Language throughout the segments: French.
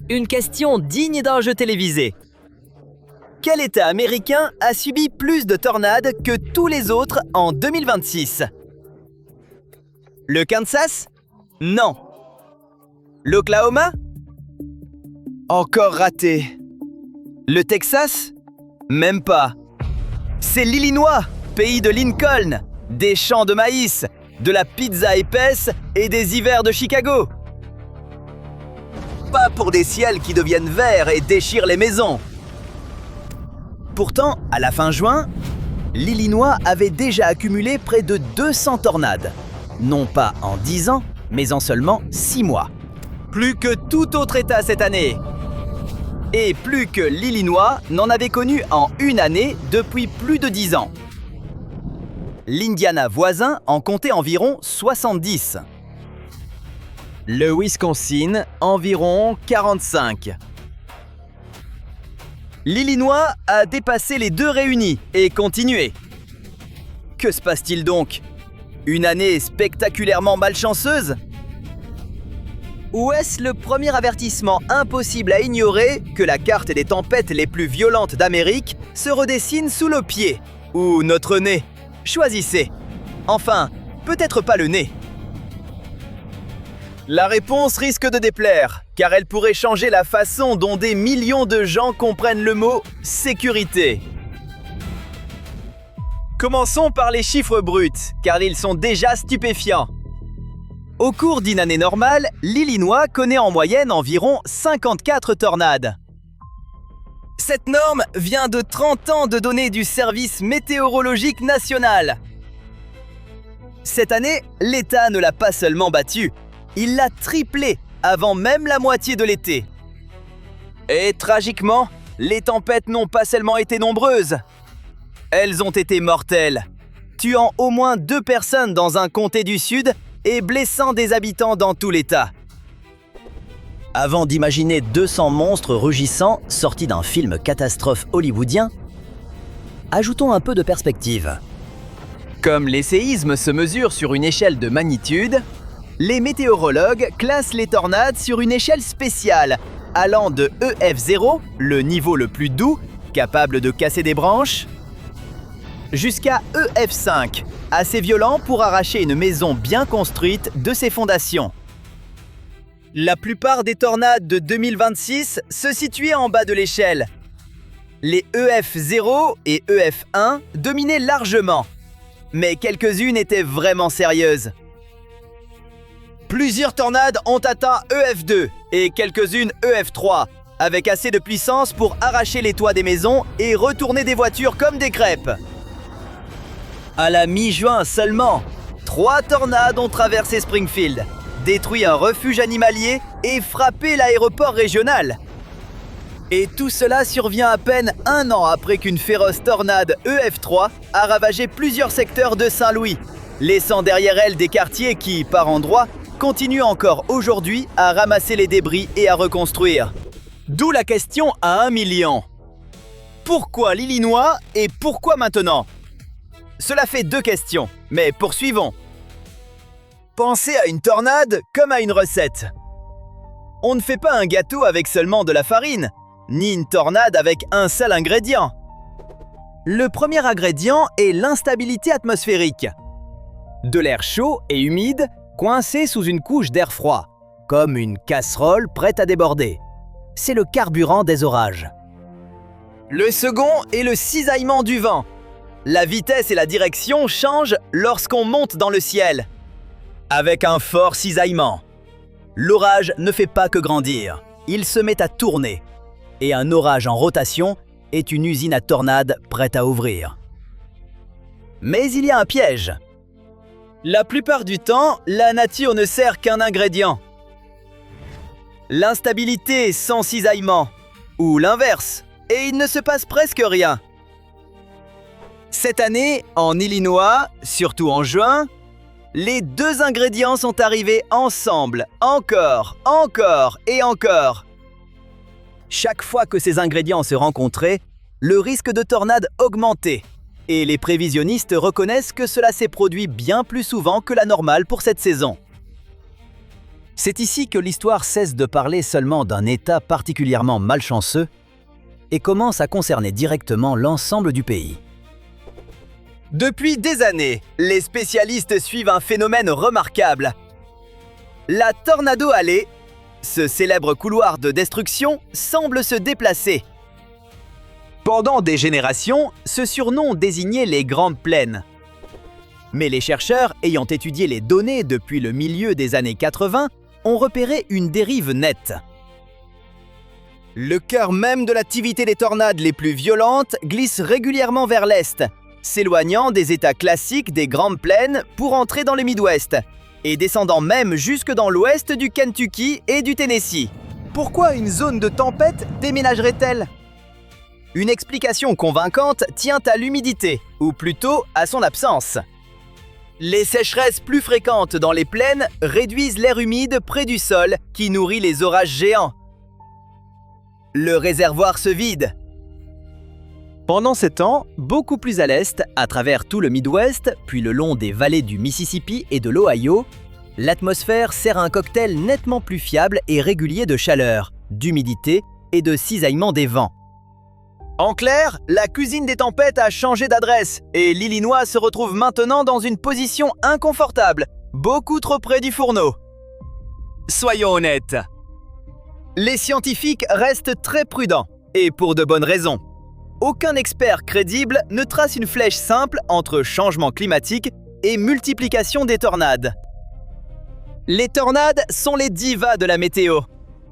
Une question digne d'un jeu télévisé. Quel État américain a subi plus de tornades que tous les autres en 2026? Le Kansas? Non. L'Oklahoma? Encore raté. Le Texas? Même pas. C'est l'Illinois, pays de Lincoln, des champs de maïs, de la pizza épaisse et des hivers de Chicago. Pas pour des ciels qui deviennent verts et déchirent les maisons. Pourtant, à la fin juin, l'Illinois avait déjà accumulé près de 200 tornades. Non pas en 10 ans, mais en seulement 6 mois. Plus que tout autre État cette année. Et plus que l'Illinois n'en avait connu en une année depuis plus de 10 ans. L'Indiana voisin en comptait environ 70. Le Wisconsin, environ 45. L'Illinois a dépassé les deux réunis et continué. Que se passe-t-il donc? Une année spectaculairement malchanceuse? Ou est-ce le premier avertissement impossible à ignorer que la carte des tempêtes les plus violentes d'Amérique se redessine sous le pied? Ou notre nez? Choisissez. Enfin, peut-être pas le nez. La réponse risque de déplaire, car elle pourrait changer la façon dont des millions de gens comprennent le mot « sécurité ». Commençons par les chiffres bruts, car ils sont déjà stupéfiants. Au cours d'une année normale, l'Illinois connaît en moyenne environ 54 tornades. Cette norme vient de 30 ans de données du Service météorologique national. Cette année, l'État ne l'a pas seulement battu, il l'a triplé avant même la moitié de l'été. Et tragiquement, les tempêtes n'ont pas seulement été nombreuses. Elles ont été mortelles, tuant au moins 2 personnes dans un comté du Sud et blessant des habitants dans tout l'État. Avant d'imaginer 200 monstres rugissants sortis d'un film catastrophe hollywoodien, ajoutons un peu de perspective. Comme les séismes se mesurent sur une échelle de magnitude, les météorologues classent les tornades sur une échelle spéciale, allant de EF0, le niveau le plus doux, capable de casser des branches, jusqu'à EF5, assez violent pour arracher une maison bien construite de ses fondations. La plupart des tornades de 2026 se situaient en bas de l'échelle. Les EF0 et EF1 dominaient largement, mais quelques-unes étaient vraiment sérieuses. Plusieurs tornades ont atteint EF2 et quelques-unes EF3, avec assez de puissance pour arracher les toits des maisons et retourner des voitures comme des crêpes. À la mi-juin seulement, 3 tornades ont traversé Springfield, détruit un refuge animalier et frappé l'aéroport régional. Et tout cela survient à peine 1 an après qu'une féroce tornade EF3 a ravagé plusieurs secteurs de Saint-Louis, laissant derrière elle des quartiers qui, par endroits, continuent encore aujourd'hui à ramasser les débris et à reconstruire. D'où la question à 1 million. Pourquoi l'Illinois et pourquoi maintenant? Cela fait 2 questions, mais poursuivons. Pensez à une tornade comme à une recette. On ne fait pas un gâteau avec seulement de la farine, ni une tornade avec un seul ingrédient. Le premier ingrédient est l'instabilité atmosphérique. De l'air chaud et humide coincé sous une couche d'air froid, comme une casserole prête à déborder. C'est le carburant des orages. Le second est le cisaillement du vent. La vitesse et la direction changent lorsqu'on monte dans le ciel. Avec un fort cisaillement. L'orage ne fait pas que grandir, il se met à tourner. Et un orage en rotation est une usine à tornades prête à ouvrir. Mais il y a un piège. La plupart du temps, la nature ne sert qu'un ingrédient. L'instabilité sans cisaillement, ou l'inverse, et il ne se passe presque rien. Cette année, en Illinois, surtout en juin, les 2 ingrédients sont arrivés ensemble, encore et encore. Chaque fois que ces ingrédients se rencontraient, le risque de tornade augmentait. Et les prévisionnistes reconnaissent que cela s'est produit bien plus souvent que la normale pour cette saison. C'est ici que l'histoire cesse de parler seulement d'un État particulièrement malchanceux et commence à concerner directement l'ensemble du pays. Depuis des années, les spécialistes suivent un phénomène remarquable. La Tornado Alley, ce célèbre couloir de destruction, semble se déplacer. Pendant des générations, ce surnom désignait les Grandes Plaines. Mais les chercheurs, ayant étudié les données depuis le milieu des années 80, ont repéré une dérive nette. Le cœur même de l'activité des tornades les plus violentes glisse régulièrement vers l'est, s'éloignant des états classiques des Grandes Plaines pour entrer dans le Midwest, et descendant même jusque dans l'ouest du Kentucky et du Tennessee. Pourquoi une zone de tempête déménagerait-elle ? Une explication convaincante tient à l'humidité, ou plutôt à son absence. Les sécheresses plus fréquentes dans les plaines réduisent l'air humide près du sol qui nourrit les orages géants. Le réservoir se vide. Pendant ce temps, beaucoup plus à l'est, à travers tout le Midwest, puis le long des vallées du Mississippi et de l'Ohio, l'atmosphère sert un cocktail nettement plus fiable et régulier de chaleur, d'humidité et de cisaillement des vents. En clair, la cuisine des tempêtes a changé d'adresse et l'Illinois se retrouve maintenant dans une position inconfortable, beaucoup trop près du fourneau. Soyons honnêtes. Les scientifiques restent très prudents, et pour de bonnes raisons. Aucun expert crédible ne trace une flèche simple entre changement climatique et multiplication des tornades. Les tornades sont les divas de la météo.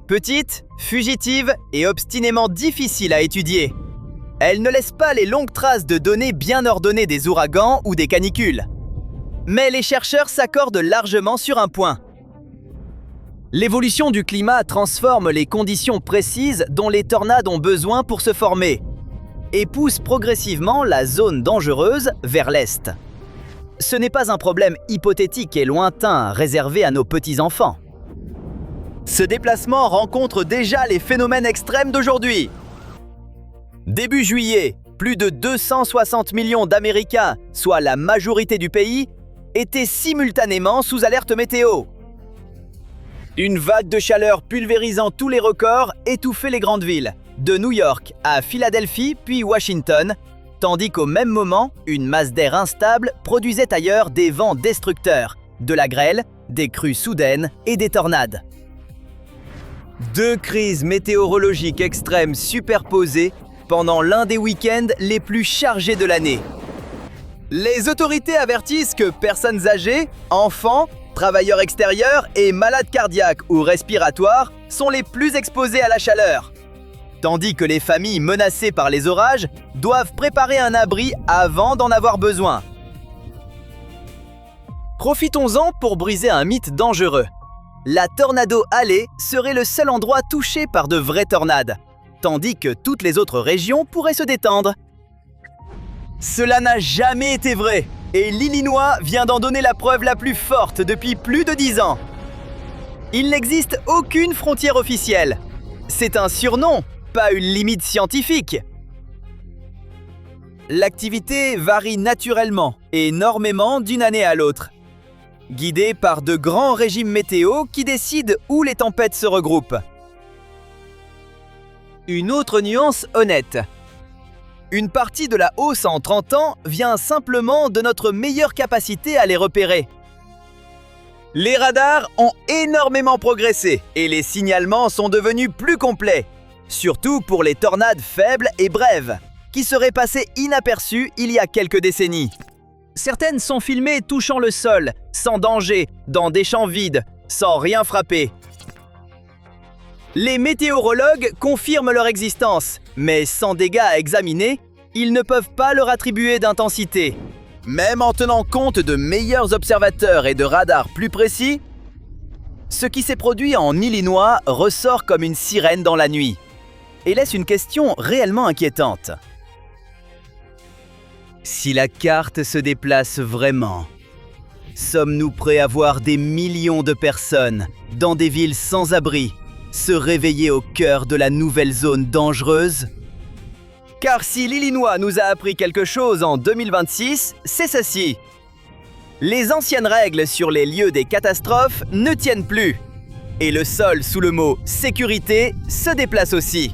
Petites, fugitives et obstinément difficiles à étudier. Elles ne laissent pas les longues traces de données bien ordonnées des ouragans ou des canicules. Mais les chercheurs s'accordent largement sur un point. L'évolution du climat transforme les conditions précises dont les tornades ont besoin pour se former et pousse progressivement la zone dangereuse vers l'est. Ce n'est pas un problème hypothétique et lointain réservé à nos petits-enfants. Ce déplacement rencontre déjà les phénomènes extrêmes d'aujourd'hui. Début juillet, plus de 260 millions d'Américains, soit la majorité du pays, étaient simultanément sous alerte météo. Une vague de chaleur pulvérisant tous les records étouffait les grandes villes, de New York à Philadelphie puis Washington, tandis qu'au même moment, une masse d'air instable produisait ailleurs des vents destructeurs, de la grêle, des crues soudaines et des tornades. Deux crises météorologiques extrêmes superposées pendant l'un des week-ends les plus chargés de l'année. Les autorités avertissent que personnes âgées, enfants, travailleurs extérieurs et malades cardiaques ou respiratoires sont les plus exposés à la chaleur, tandis que les familles menacées par les orages doivent préparer un abri avant d'en avoir besoin. Profitons-en pour briser un mythe dangereux. La Tornado Alley serait le seul endroit touché par de vraies tornades, tandis que toutes les autres régions pourraient se détendre. Cela n'a jamais été vrai, et l'Illinois vient d'en donner la preuve la plus forte depuis plus de 10 ans. Il n'existe aucune frontière officielle. C'est un surnom, pas une limite scientifique. L'activité varie naturellement et énormément d'une année à l'autre, guidée par de grands régimes météo qui décident où les tempêtes se regroupent. Une autre nuance honnête. Une partie de la hausse en 30 ans vient simplement de notre meilleure capacité à les repérer. Les radars ont énormément progressé et les signalements sont devenus plus complets, surtout pour les tornades faibles et brèves, qui seraient passées inaperçues il y a quelques décennies. Certaines sont filmées touchant le sol, sans danger, dans des champs vides, sans rien frapper. Les météorologues confirment leur existence, mais sans dégâts à examiner, ils ne peuvent pas leur attribuer d'intensité. Même en tenant compte de meilleurs observateurs et de radars plus précis, ce qui s'est produit en Illinois ressort comme une sirène dans la nuit et laisse une question réellement inquiétante. Si la carte se déplace vraiment, sommes-nous prêts à voir des millions de personnes dans des villes sans abri se réveiller au cœur de la nouvelle zone dangereuse? Car si l'Illinois nous a appris quelque chose en 2026, c'est ceci. Les anciennes règles sur les lieux des catastrophes ne tiennent plus. Et le sol sous le mot sécurité se déplace aussi.